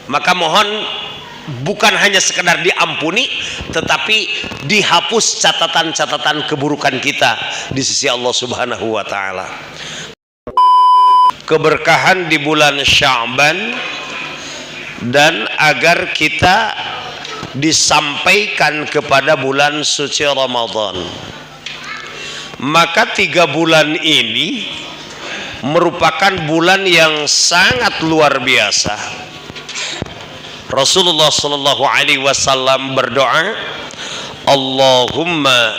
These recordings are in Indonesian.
maka mohon bukan hanya sekedar diampuni, tetapi dihapus catatan-catatan keburukan kita di sisi Allah Subhanahu wa Ta'ala. Keberkahan di bulan Sya'ban, dan agar kita disampaikan kepada bulan suci Ramadan. Maka 3 bulan ini merupakan bulan yang sangat luar biasa. Rasulullah sallallahu alaihi wasallam berdoa, Allahumma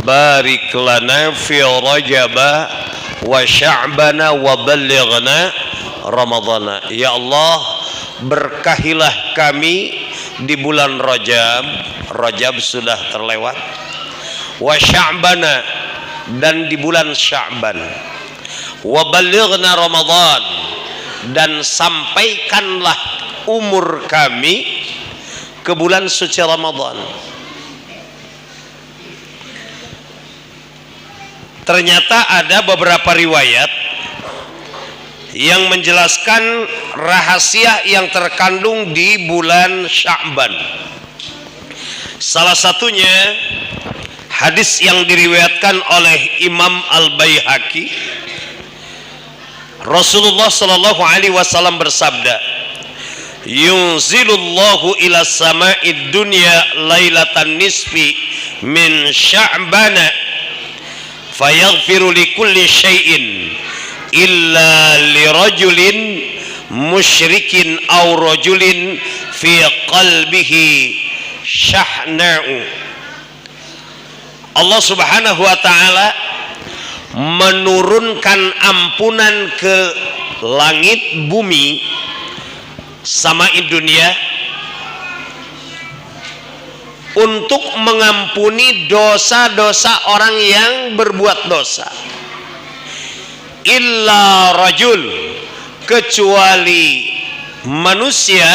barik lana fi Rajab wa Sya'bana wa ballighna Ramadana. Ya Allah, berkahilah kami di bulan Rajab. Rajab sudah terlewat. Wa Sya'bana, dan di bulan Sya'ban. Wa ballighna Ramadan, dan sampaikanlah umur kami ke bulan suci Ramadan. Ternyata ada beberapa riwayat yang menjelaskan rahasia yang terkandung di bulan Sya'ban. Salah satunya hadis yang diriwayatkan oleh Imam Al-Baihaqi. Rasulullah sallallahu alaihi wasallam bersabda, yunzilullahu ila sama'id dunya lailatan nisfi min Sya'bana fayaghfiru likulli syai'in illa lirajulin musyrikin aw rajulin fi qalbihi syahna'u. Allah Subhanahu wa Ta'ala menurunkan ampunan ke langit bumi sama'id dunia untuk mengampuni dosa-dosa orang yang berbuat dosa. Illa rajul, kecuali manusia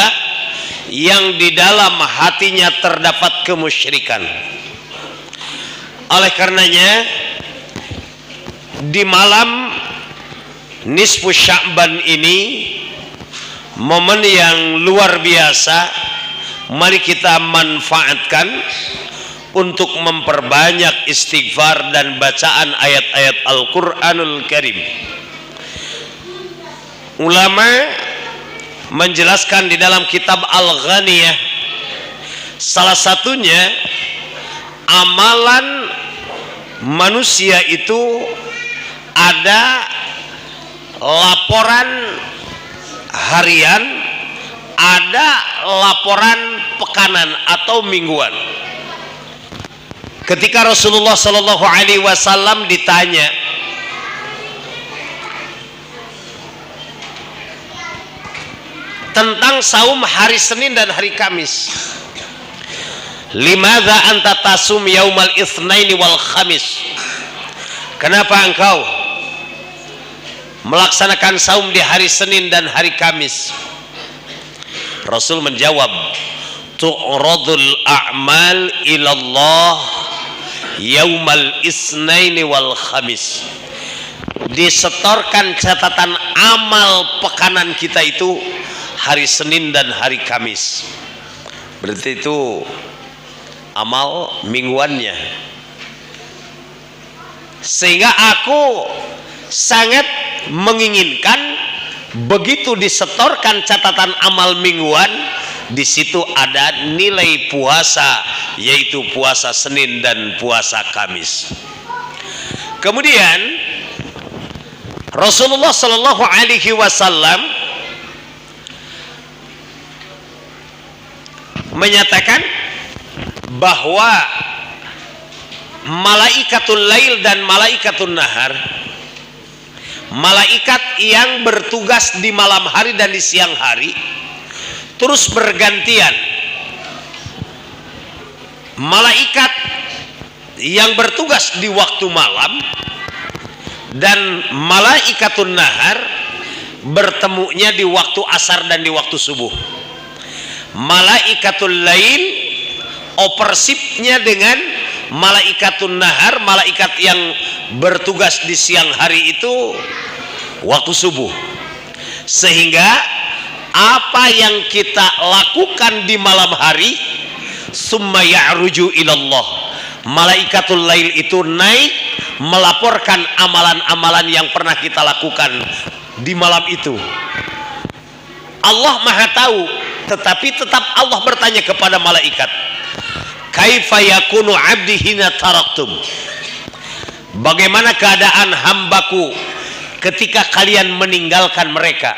yang di dalam hatinya terdapat kemusyrikan. Oleh karenanya, di malam nisfu Sya'ban ini, momen yang luar biasa, mari kita manfaatkan untuk memperbanyak istighfar dan bacaan ayat-ayat Al-Quranul Karim. Ulama menjelaskan di dalam kitab Al-Ghaniyah, salah satunya amalan manusia itu ada laporan harian, ada laporan pekanan atau mingguan. Ketika Rasulullah sallallahu alaihi wasallam ditanya tentang saum hari Senin dan hari Kamis, limadza anta tasum yaumal itsnaini wal khamis, kenapa engkau melaksanakan saum di hari Senin dan hari Kamis? Rasul menjawab, tu'radul a'mal ilallah yaumal itsnaini wal khamis. Disetorkan catatan amal pekanan kita itu hari Senin dan hari Kamis. Berarti itu amal mingguannya. Sehingga aku sangat menginginkan begitu disetorkan catatan amal mingguan, di situ ada nilai puasa, yaitu puasa Senin dan puasa Kamis. Kemudian Rasulullah Shallallahu Alaihi Wasallam menyatakan bahwa malaikatul lail dan malaikatul nahar, malaikat yang bertugas di malam hari dan di siang hari, terus bergantian. Malaikat yang bertugas di waktu malam dan malaikatul nahar bertemunya di waktu asar dan di waktu subuh. Malaikatul lail opersipnya dengan malaikatul nahar, malaikat yang bertugas di siang hari itu waktu subuh. Sehingga apa yang kita lakukan di malam hari, summa ya'ruju ilallah, malaikatul lail itu naik melaporkan amalan-amalan yang pernah kita lakukan di malam itu. Allah maha tahu, tetapi tetap Allah bertanya kepada malaikat, kaifa yakunu abdi hina taraktum, bagaimana keadaan hambaku ketika kalian meninggalkan mereka.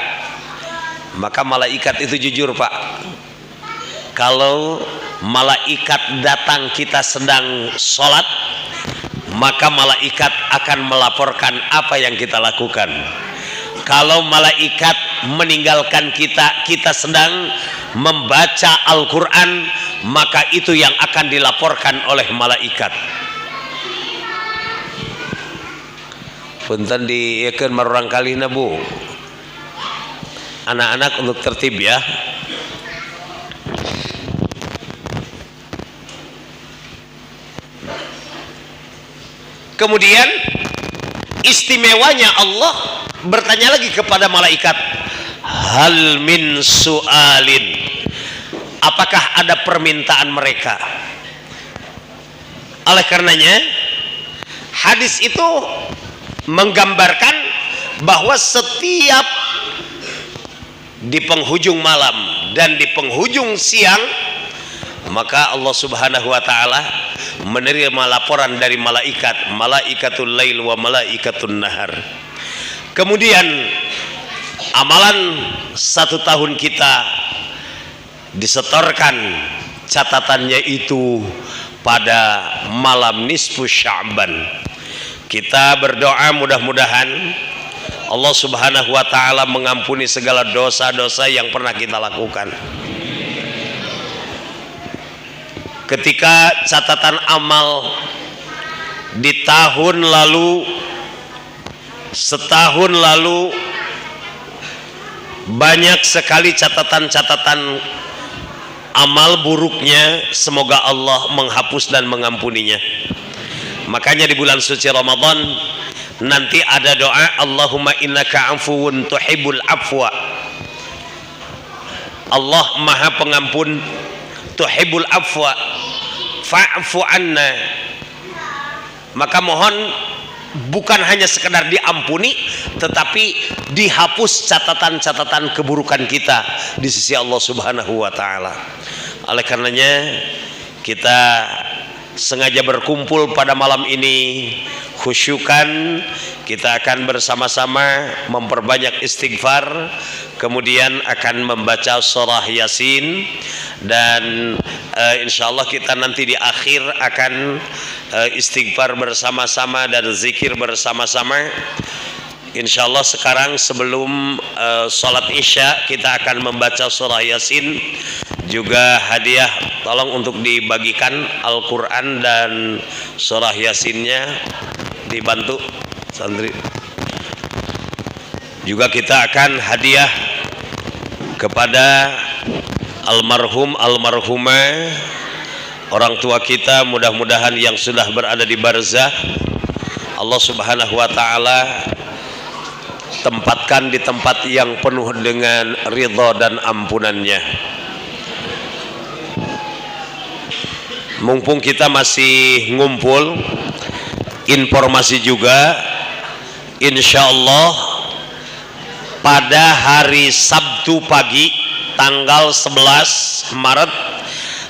Maka malaikat itu jujur Pak, kalau malaikat datang kita sedang sholat, maka malaikat akan melaporkan apa yang kita lakukan. Kalau malaikat meninggalkan kita, kita sedang membaca Al-Quran, maka itu yang akan dilaporkan oleh malaikat. Punten diieukeun marurang kalihna Bu, anak-anak untuk tertib ya. Kemudian istimewanya Allah bertanya lagi kepada malaikat, hal min su'alin, apakah ada permintaan mereka? Oleh karenanya hadis itu menggambarkan bahwa setiap di penghujung malam dan di penghujung siang, maka Allah Subhanahu wa taala menerima laporan dari malaikat, malaikatul lail wa malaikatun nahar. Kemudian amalan 1 tahun kita disetorkan catatannya itu pada malam nisfu Sya'ban. Kita berdoa mudah-mudahan Allah Subhanahu wa taala mengampuni segala dosa-dosa yang pernah kita lakukan. Ketika catatan amal di tahun lalu, setahun lalu, banyak sekali catatan-catatan amal buruknya, semoga Allah menghapus dan mengampuninya. Makanya di bulan suci Ramadan nanti ada doa, Allahumma innaka afuwun tuhibbul afwa, Allah maha pengampun, tuhibbul afwa fa'fu anna. Maka mohon bukan hanya sekedar diampuni, tetapi dihapus catatan-catatan keburukan kita di sisi Allah Subhanahu wa taala. Oleh karenanya kita sengaja berkumpul pada malam ini, khusyukan, kita akan bersama-sama memperbanyak istighfar, kemudian akan membaca surah Yasin, dan insyaallah kita nanti di akhir akan istighfar bersama-sama dan zikir bersama-sama. Insyaallah sekarang sebelum sholat isya kita akan membaca surah Yasin. Juga hadiah tolong untuk dibagikan Al-Quran dan surah Yasinnya, dibantu santri. Juga kita akan hadiah kepada almarhum almarhumah orang tua kita, mudah-mudahan yang sudah berada di barzah Allah Subhanahu wa taala tempatkan di tempat yang penuh dengan ridha dan ampunannya. Mumpung kita masih ngumpul, informasi juga, insya Allah pada hari Sabtu pagi tanggal 11 Maret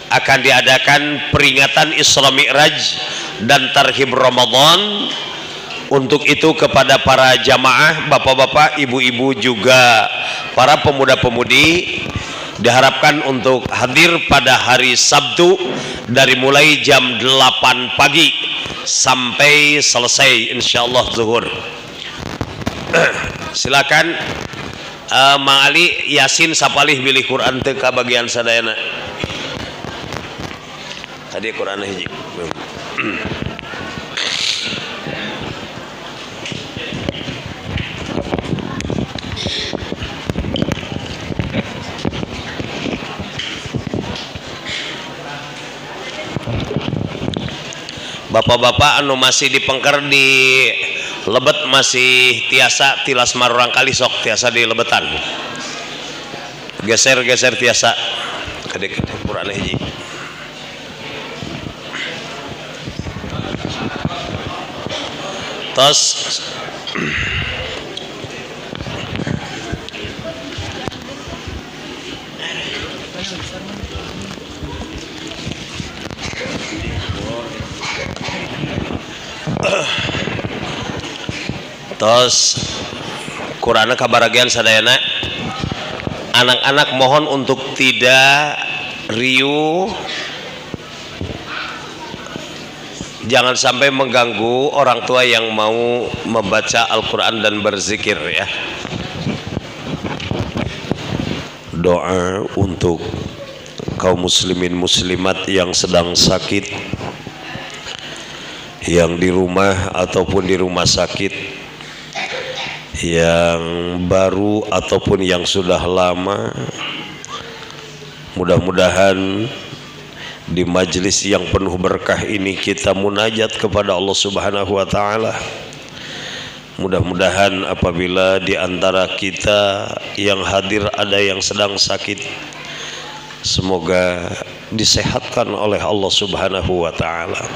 akan diadakan peringatan Isra Mi'raj dan Tarhib Ramadan. Untuk itu kepada para jamaah, bapak-bapak, ibu-ibu, juga para pemuda-pemudi diharapkan untuk hadir pada hari Sabtu dari mulai jam 8 pagi sampai selesai insyaallah zuhur. Silakan Mang Ali Yasin sapalih bilih Quran teu ka bagian sadayana. Hadiah Quran hiji. Bapak-bapak anu masih dipengker di Lebet masih tiasa tilas marurang kali sok tiasa di Lebetan. geser tiasa kadek Quran hiji. Tos Qur'ana kabaragian sadayana. Anak-anak mohon untuk tidak riuh, jangan sampai mengganggu orang tua yang mau membaca Al-Quran dan berzikir ya. Doa untuk kaum muslimin muslimat yang sedang sakit, yang di rumah ataupun di rumah sakit, yang baru ataupun yang sudah lama. Mudah-mudahan di majelis yang penuh berkah ini kita munajat kepada Allah Subhanahu wa taala. Mudah-mudahan apabila di antara kita yang hadir ada yang sedang sakit, semoga disehatkan oleh Allah Subhanahu wa taala.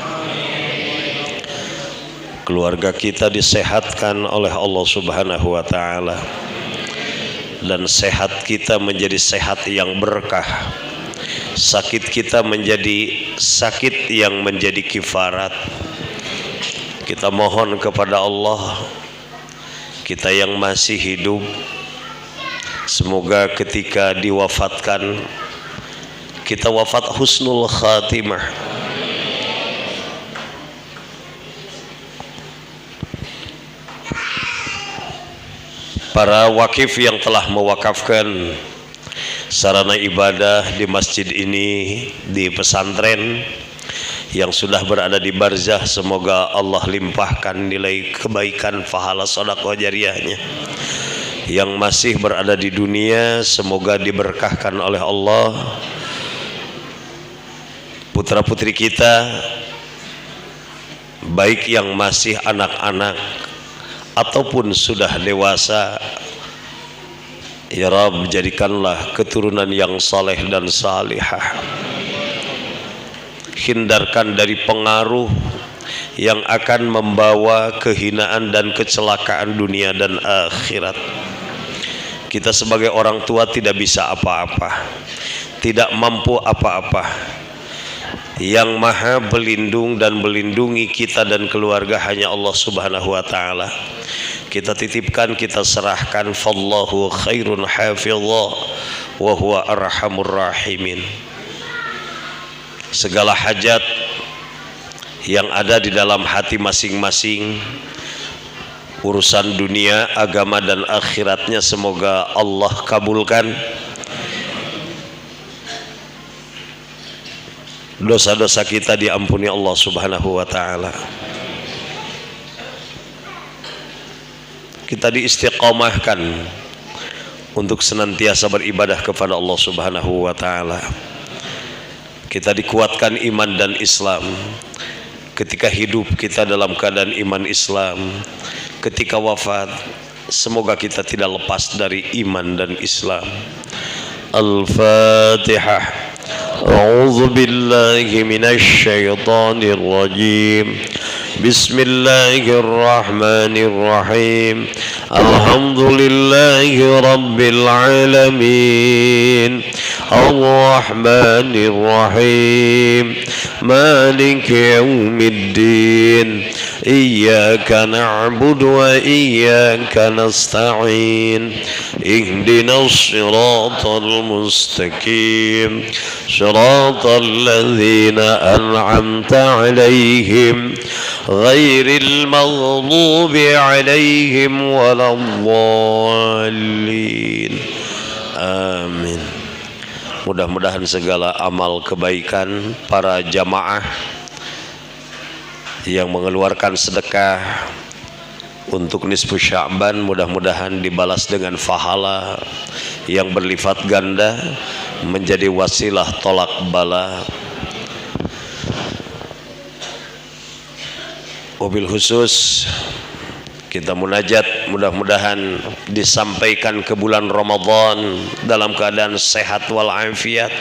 Keluarga kita disehatkan oleh Allah Subhanahu wa taala, dan sehat kita menjadi sehat yang berkah, sakit kita menjadi sakit yang menjadi kifarat. Kita mohon kepada Allah, kita yang masih hidup, semoga ketika diwafatkan kita wafat husnul khatimah. Para wakif yang telah mewakafkan sarana ibadah di masjid ini, di pesantren yang sudah berada di barzah, semoga Allah limpahkan nilai kebaikan pahala sedekah jariyahnya. Yang masih berada di dunia, semoga diberkahkan oleh Allah. Putra putri kita, baik yang masih anak-anak ataupun sudah dewasa, ya Rabb, jadikanlah keturunan yang saleh dan salihah. Hindarkan dari pengaruh yang akan membawa kehinaan dan kecelakaan dunia dan akhirat. Kita sebagai orang tua tidak bisa apa-apa, tidak mampu apa-apa. Yang maha pelindung dan melindungi kita dan keluarga hanya Allah Subhanahu wa taala. Kita titipkan, kita serahkan. Fallahu khairun hafizah wa huwa arhamur rahimin. Segala hajat yang ada di dalam hati masing-masing, urusan dunia, agama dan akhiratnya, semoga Allah kabulkan. Dosa-dosa kita diampuni Allah Subhanahu wa taala. Kita diistiqomahkan untuk senantiasa beribadah kepada Allah Subhanahu wa taala. Kita dikuatkan iman dan Islam. Ketika hidup kita dalam keadaan iman Islam, ketika wafat semoga kita tidak lepas dari iman dan Islam. Al-Fatihah. A'udzu billahi minasy syaithanir rajim. Bismillahirrahmanirrahim. Alhamdulillahi rabbil alamin. Ar-Rahmanir Rahim. Maliki yaumiddin. Iyyaka na'budu wa iyyaka nasta'in. Ihdinas siratal mustaqim. Siratal ladzina an'amta 'alaihim ghairil maghdubi 'alaihim waladdallin. Amin. Mudah-mudahan segala amal kebaikan para jamaah yang mengeluarkan sedekah untuk nisfu Sya'ban, mudah-mudahan dibalas dengan pahala yang berlipat ganda, menjadi wasilah tolak bala. Wabil khusus Kita munajat, mudah-mudahan disampaikan ke bulan Ramadan dalam keadaan sehat walafiat,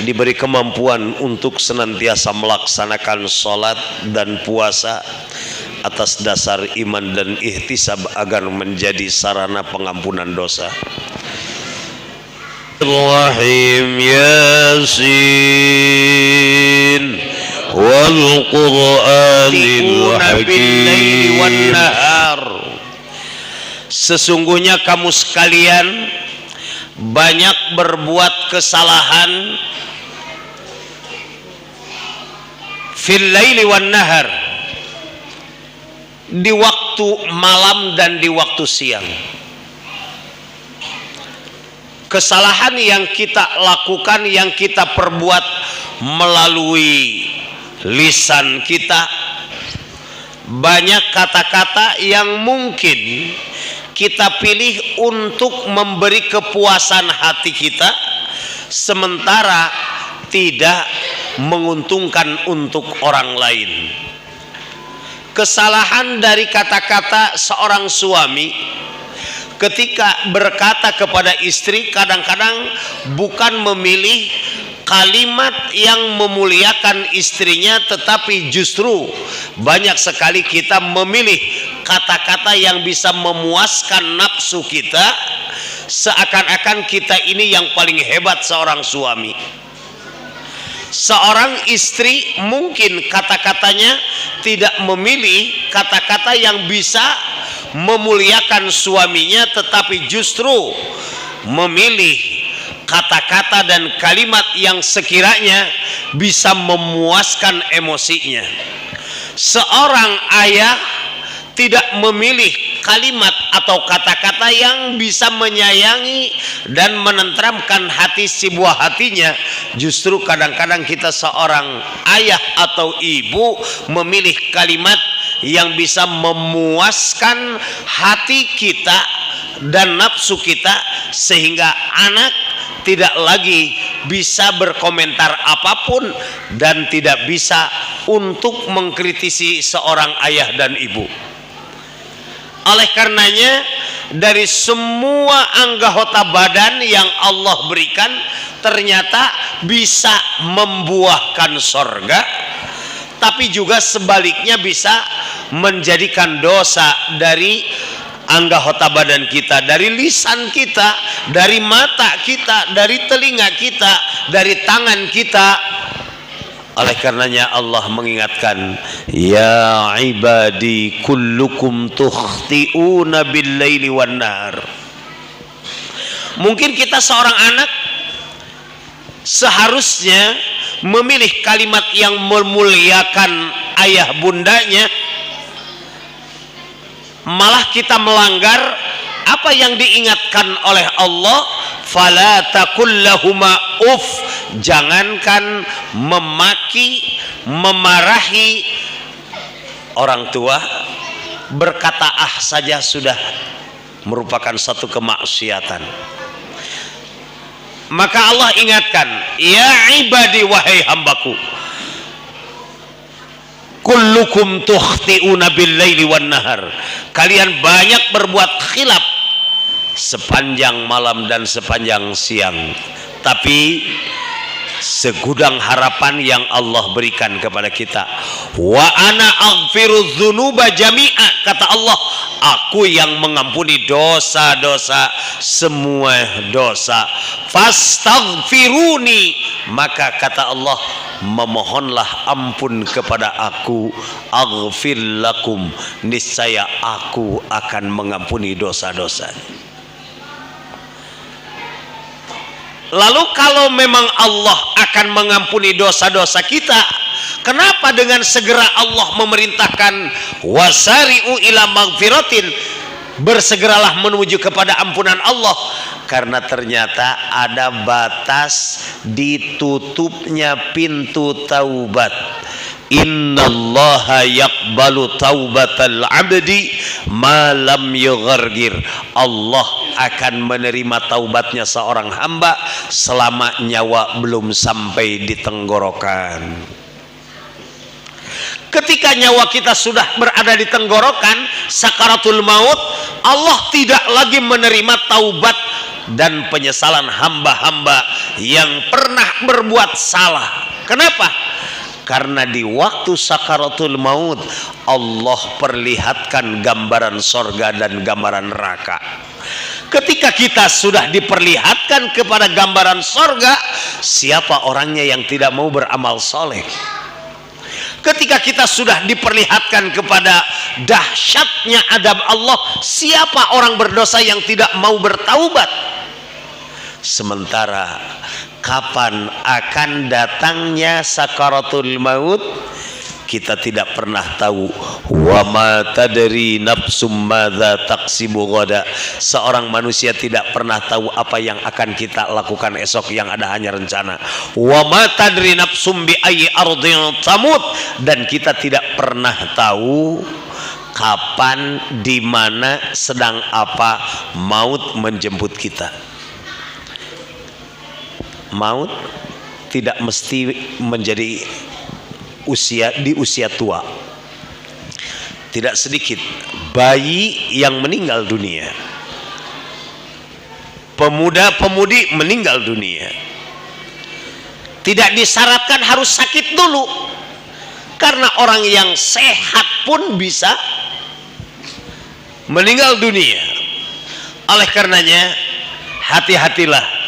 diberi kemampuan untuk senantiasa melaksanakan sholat dan puasa atas dasar iman dan ihtisab agar menjadi sarana pengampunan dosa. Rahim Yasin wal Qur'anil Hakim. Sesungguhnya kamu sekalian banyak berbuat kesalahan fil laili wan nahar, di waktu malam dan di waktu siang. Kesalahan yang kita lakukan, yang kita perbuat melalui lisan kita, banyak kata-kata yang mungkin kita pilih untuk memberi kepuasan hati kita, sementara tidak menguntungkan untuk orang lain. Kesalahan dari kata-kata seorang suami ketika berkata kepada istri, kadang-kadang bukan memilih kalimat yang memuliakan istrinya, tetapi justru banyak sekali kita memilih kata-kata yang bisa memuaskan nafsu kita, seakan-akan kita ini yang paling hebat seorang suami. Seorang istri mungkin kata-katanya tidak memilih kata-kata yang bisa memuliakan suaminya, tetapi justru memilih kata-kata dan kalimat yang sekiranya bisa memuaskan emosinya. Seorang ayah tidak memilih kalimat atau kata-kata yang bisa menyayangi dan menenteramkan hati si buah hatinya. Justru kadang-kadang kita seorang ayah atau ibu memilih kalimat yang bisa memuaskan hati kita dan nafsu kita, sehingga anak tidak lagi bisa berkomentar apapun dan tidak bisa untuk mengkritisi seorang ayah dan ibu. Oleh karenanya, dari semua anggota badan yang Allah berikan ternyata bisa membuahkan sorga, tapi juga sebaliknya bisa menjadikan dosa dari anggota badan kita, dari lisan kita, dari mata kita, dari telinga kita, dari tangan kita. Oleh karenanya Allah mengingatkan, ya ibadi kullukum tukhti'una bil laili wan nahar. Mungkin kita seorang anak seharusnya memilih kalimat yang memuliakan ayah bundanya, malah kita melanggar apa yang diingatkan oleh Allah, fala taqul lahuma uff. Jangankan memaki, memarahi orang tua, berkata ah saja sudah merupakan satu kemaksiatan. Maka Allah ingatkan, ya ibadi, wahai hambaku, kullukum tukhti'una bil laili wan nahar. Kalian banyak berbuat khilaf sepanjang malam dan sepanjang siang, tapi segudang harapan yang Allah berikan kepada kita, wa ana aghfiru dzunuba jami'a, kata Allah, aku yang mengampuni dosa-dosa, semua dosa. Fastaghfiruni, maka kata Allah, memohonlah ampun kepada aku, aghfir lakum, niscaya aku akan mengampuni dosa-dosa. Lalu kalau memang Allah akan mengampuni dosa-dosa kita, kenapa dengan segera Allah memerintahkan wasari'u ila maghfiratin, bersegeralah menuju kepada ampunan Allah? Karena ternyata ada batas ditutupnya pintu taubat. Innallaha yaqbalu taubatal abdi ma lam yughargir. Allah akan menerima taubatnya seorang hamba selama nyawa belum sampai di tenggorokan. Ketika nyawa kita sudah berada di tenggorokan sakaratul maut, Allah tidak lagi menerima taubat dan penyesalan hamba-hamba yang pernah berbuat salah. Kenapa? Karena di waktu sakaratul maut Allah perlihatkan gambaran sorga dan gambaran neraka. Ketika kita sudah diperlihatkan kepada gambaran sorga, siapa orangnya yang tidak mau beramal soleh? Ketika kita sudah diperlihatkan kepada dahsyatnya adab Allah, siapa orang berdosa yang tidak mau bertaubat? Sementara kapan akan datangnya sakaratul maut, kita tidak pernah tahu. Wa ma tadri nafsum madza taksibu ghada. Seorang manusia tidak pernah tahu apa yang akan kita lakukan esok, yang ada hanya rencana. Wa ma tadri nafsum bi ayyi ardhin tamut. Dan kita tidak pernah tahu kapan, di mana, sedang apa maut menjemput kita. Maut tidak mesti menjadi di usia tua. Tidak sedikit bayi yang meninggal dunia, pemuda-pemudi meninggal dunia. Tidak disyaratkan harus sakit dulu, karena orang yang sehat pun bisa meninggal dunia. Oleh karenanya, hati-hatilah.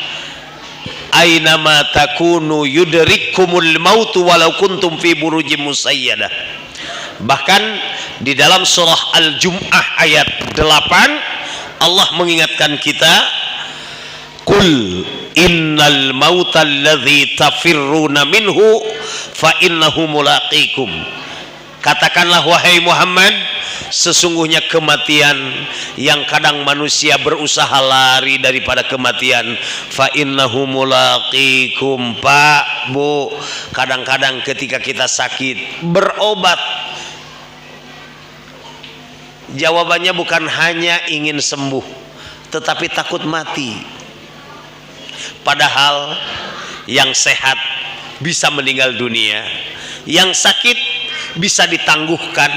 Ainama takunu yudrikumul mautu walau kuntum fi burujim musayyadah. Bahkan di dalam surah Al-Jum'ah ayat 8 Allah mengingatkan kita, Qul innal mautal ladzi tafirruna minhu fa innahu mulaqikum. Katakanlah wahai Muhammad, sesungguhnya kematian yang kadang manusia berusaha lari daripada kematian, fa innahu mulaqikum. Pak, Bu, kadang-kadang ketika kita sakit berobat, jawabannya bukan hanya ingin sembuh, tetapi takut mati. Padahal yang sehat bisa meninggal dunia, yang sakit bisa ditangguhkan.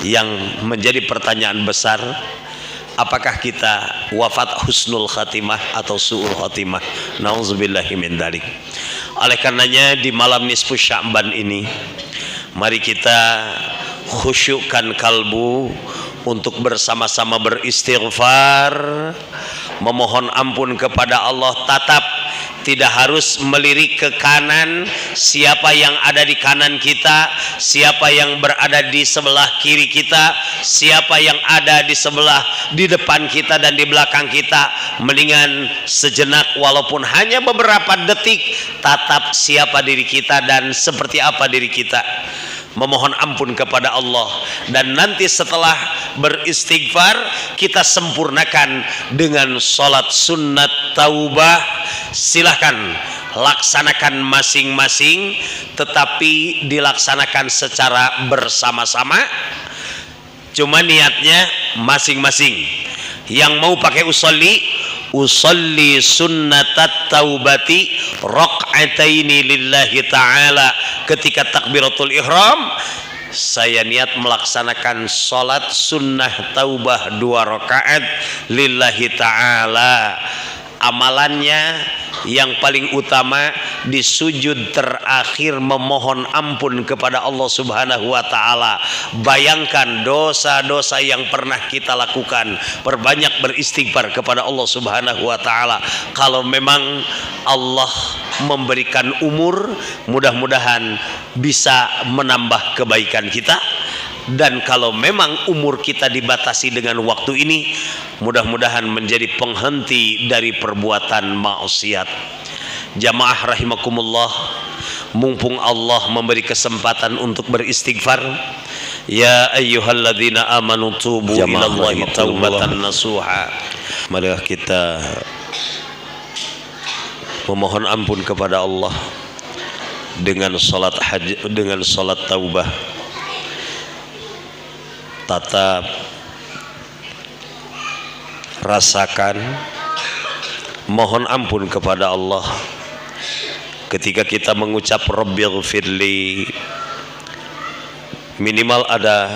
Yang menjadi pertanyaan besar, apakah kita wafat husnul khatimah atau su'ul khatimah? Nauzubillahi min dzalik. Oleh karenanya di malam nisfu Sya'ban ini, mari kita khusyukkan kalbu untuk bersama-sama beristighfar, memohon ampun kepada Allah. Tatap tidak harus melirik ke kanan, siapa yang ada di kanan kita, siapa yang berada di sebelah kiri kita, siapa yang ada di depan kita dan di belakang kita. Mendingan sejenak, walaupun hanya beberapa detik, tatap siapa diri kita dan seperti apa diri kita, memohon ampun kepada Allah. Dan nanti setelah beristighfar, kita sempurnakan dengan sholat sunat taubah. Silahkan laksanakan masing-masing, tetapi dilaksanakan secara bersama-sama. Cuma niatnya masing-masing. Yang mau pakai usolli sunnatat taubati raq'ataini lillahi ta'ala. Ketika takbiratul ihram, saya niat melaksanakan sholat sunnah taubah 2 rakaat lillahi ta'ala. Amalannya yang paling utama di sujud terakhir memohon ampun kepada Allah Subhanahu wa taala. Bayangkan dosa-dosa yang pernah kita lakukan, perbanyak beristighfar kepada Allah Subhanahu wa taala. Kalau memang Allah memberikan umur, mudah-mudahan bisa menambah kebaikan kita. Dan kalau memang umur kita dibatasi dengan waktu ini, mudah-mudahan menjadi penghenti dari perbuatan maksiat. Jamaah rahimakumullah, mumpung Allah memberi kesempatan untuk beristighfar, ya ayyuhalladzina amanu tubu ilallahi taubatan nasuha. Mari kita memohon ampun kepada Allah dengan salat haji, dengan salat taubah. Tatap, rasakan, mohon ampun kepada Allah ketika kita mengucap Rabbighfirli minimal ada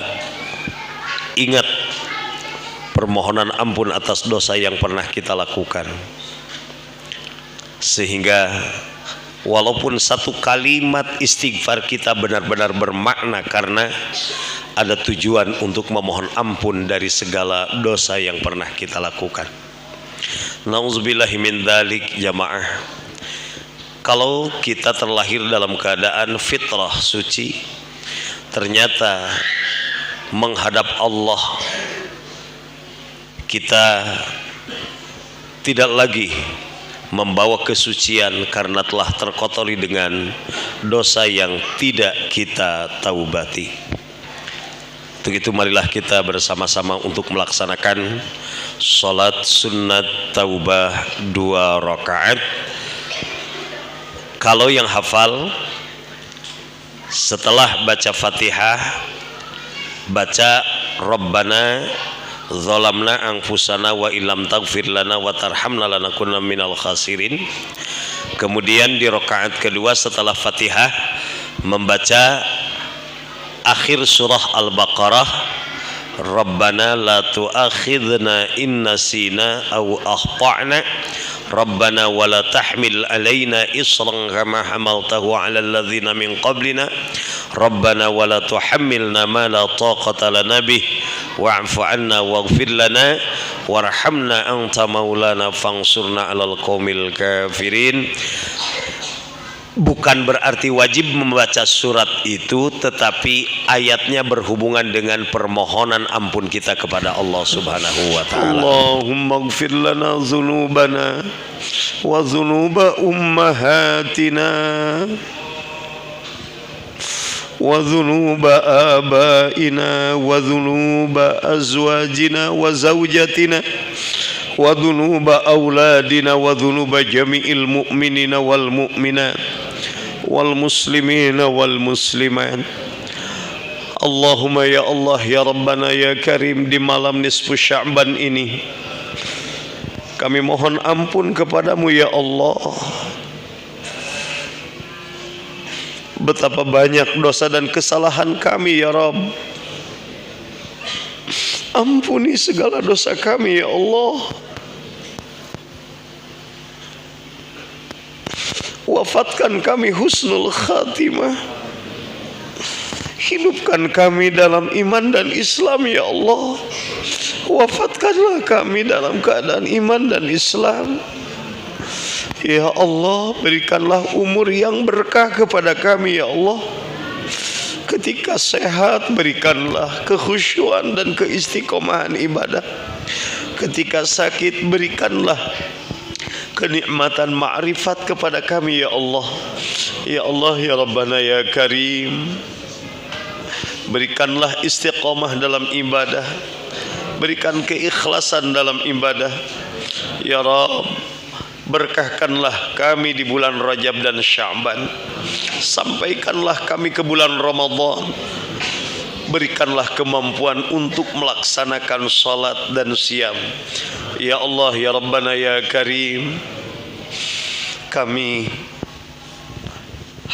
ingat permohonan ampun atas dosa yang pernah kita lakukan, sehingga walaupun satu kalimat istighfar kita benar-benar bermakna karena ada tujuan untuk memohon ampun dari segala dosa yang pernah kita lakukan. Nauzubillahi min dzalik jamaah. Kalau kita terlahir dalam keadaan fitrah suci, ternyata menghadap Allah kita tidak lagi membawa kesucian karena telah terkotori dengan dosa yang tidak kita taubati. Untuk itu marilah kita bersama-sama untuk melaksanakan salat sunat taubah 2 rakaat. Kalau yang hafal, setelah baca Fatihah baca Rabbana zalamna anfusana wa illam taghfir lana wa tarhamna lanakunanna minal khasirin. Kemudian di rakaat kedua setelah Fatihah membaca akhir surah Al-Baqarah, Rabbana la tu'akhidna in nasina aw akhta'na Rabbana wa la tahmil alaina isran kama hamaltahu ala alladhina min qablina Rabbana wa la tuhammilna ma la taqata lana bih wa'fu 'anna waghfir lana warhamna anta maulana fansurna 'alal qaumil kafirin. Bukan berarti wajib membaca surat itu, tetapi ayatnya berhubungan dengan permohonan ampun kita kepada Allah Subhanahu wa taala. Allahumma ighfir lana dzunubana wa dzunuba ummahatina wa dzunuba abaina wa dzunuba azwajina wa zawjatina wa dzunuba auladina wa dzunuba jami'il mu'minina wal mu'minat wal muslimina wal muslimat. Allahumma ya Allah ya Rabbana ya Karim, di malam nisfu Sya'ban ini kami mohon ampun kepadamu ya Allah. Betapa banyak dosa dan kesalahan kami ya Rabb. Ampuni segala dosa kami ya Allah. Wafatkan kami husnul khatimah. Hidupkan kami dalam iman dan Islam ya Allah. Wafatkanlah kami dalam keadaan iman dan Islam. Ya Allah, berikanlah umur yang berkah kepada kami ya Allah. Ketika sehat berikanlah kekhusyuan dan keistiqomahan ibadah. Ketika sakit berikanlah kenikmatan ma'rifat kepada kami ya Allah. Ya Allah ya Rabbana ya Karim, berikanlah istiqomah dalam ibadah, berikan keikhlasan dalam ibadah ya Rabb. Berkahkanlah kami di bulan Rajab dan Sya'ban, sampaikanlah kami ke bulan Ramadan. Berikanlah kemampuan untuk melaksanakan salat dan siam ya Allah ya Rabbana ya Karim. Kami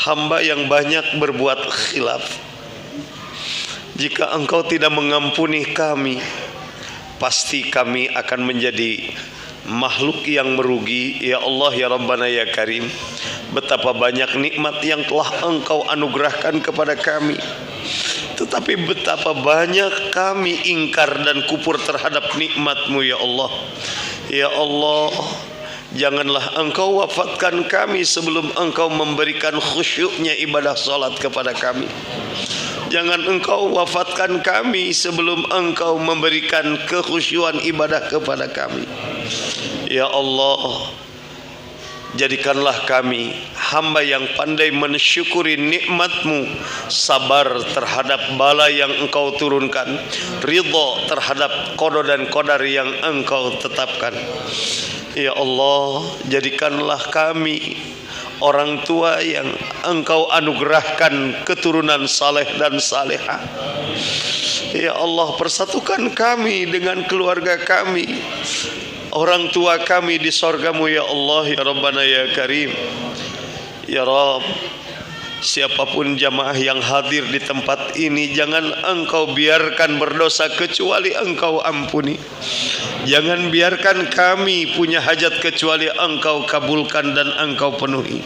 hamba yang banyak berbuat khilaf. Jika Engkau tidak mengampuni kami, pasti kami akan menjadi makhluk yang merugi ya Allah ya Rabbana ya Karim. Betapa banyak nikmat yang telah Engkau anugerahkan kepada kami, tetapi betapa banyak kami ingkar dan kufur terhadap nikmat-Mu ya Allah. Ya Allah, janganlah Engkau wafatkan kami sebelum Engkau memberikan khusyuknya ibadah salat kepada kami. Jangan Engkau wafatkan kami sebelum Engkau memberikan kekhusyuan ibadah kepada kami. Ya Allah, jadikanlah kami hamba yang pandai mensyukuri nikmat-Mu, sabar terhadap bala yang Engkau turunkan, ridha terhadap qada dan qadar yang Engkau tetapkan. Ya Allah, jadikanlah kami orang tua yang Engkau anugerahkan keturunan saleh dan salehah. Ya Allah, persatukan kami dengan keluarga kami, orang tua kami di sorga-Mu ya Allah ya Rabbana ya Karim. Ya Rabb, Siapapun jamaah yang hadir di tempat ini, jangan Engkau biarkan berdosa kecuali Engkau ampuni. Jangan biarkan kami punya hajat kecuali Engkau kabulkan dan Engkau penuhi.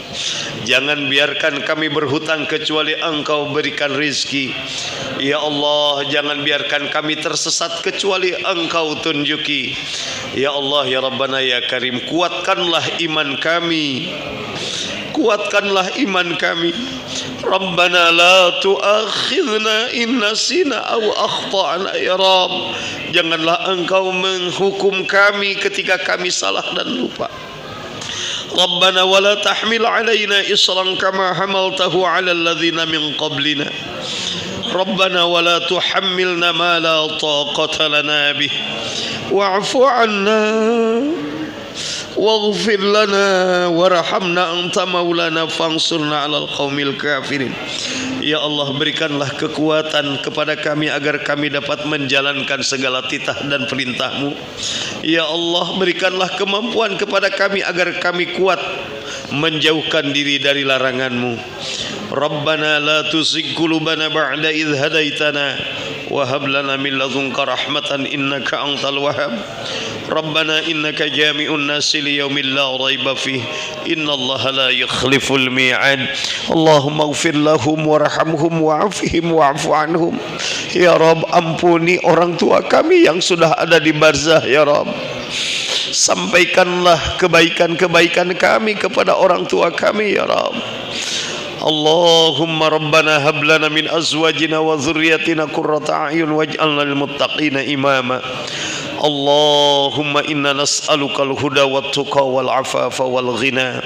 Jangan biarkan kami berhutang kecuali Engkau berikan rizki. Ya Allah, jangan biarkan kami tersesat kecuali Engkau tunjuki. Ya Allah, ya Rabbana, ya Karim, kuatkanlah iman kami. Kuatkanlah iman kami. Rabbana la tu'akhidna in nasina aw akhtana ya Rabb. Janganlah Engkau menghukum kami ketika kami salah dan lupa. Rabbana wa la tahmil alaina isran kama hamaltahu ala alladhina min qablina. Rabbana wa la tuhammilna ma la taqata lana bih. Wa'fu 'anna waghfir lana warhamna anta maulana fansurna 'alal qaumil kafirin. Ya Allah, berikanlah kekuatan kepada kami agar kami dapat menjalankan segala titah dan perintah-Mu. Ya Allah, berikanlah kemampuan kepada kami agar kami kuat menjauhkan diri dari larangan-Mu. Rabbana la tuzigh qulubana ba'da idh hadaitana wa hab lana min ladunka rahmatan innaka antal wahhab. Rabbana innaka jami'un nasi liyaumin la raiba fih innallaha la yukhliful mi'ad. Allahumma ighfir lahum warhamhum wa'afihim wa'fu anhum. Ya Rabb, ampuni orang tua kami yang sudah ada di barzah ya Rabb. Sampaikanlah kebaikan-kebaikan kami kepada orang tua kami ya Rabb. Allahumma rabbana hab lana min azwajina wa dhurriyyatina qurrata a'yun waj'alna lil muttaqina imama. Allahumma inna nas'aluka al-huda wat-tuqa wal-afafa wal-ghina.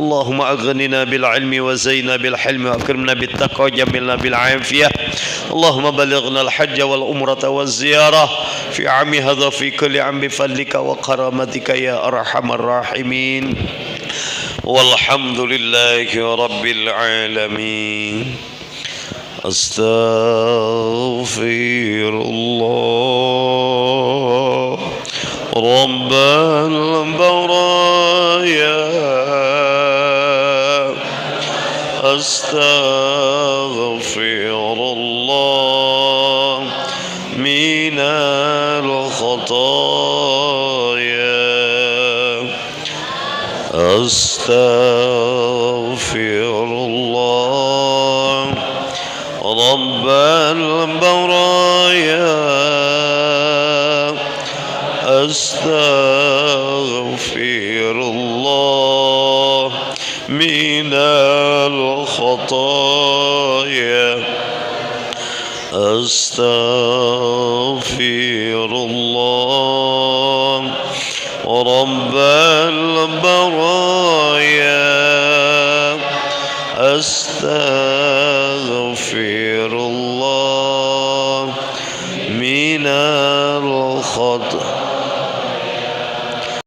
Allahumma aghnina bil ilmi wa zaina bil hilmi wa akrimna bit taqwa jamilna bil afiyah. Allahumma balighna al-hajja wal umrata waz ziyarah fi 'ami hadha fi kulli 'am bi fadlika wa karamatika ya arhamar rahimin. Walhamdulillahi rabbil alamin. Astaghfirullah Rabbal baraya. Astaghfirullah minal khataya. Astaghfirullah Rabbal baraya. Astaghfirullah minal khataya. Astaghfirullah Rabbal baraya. Astaghfirullah minal khataya.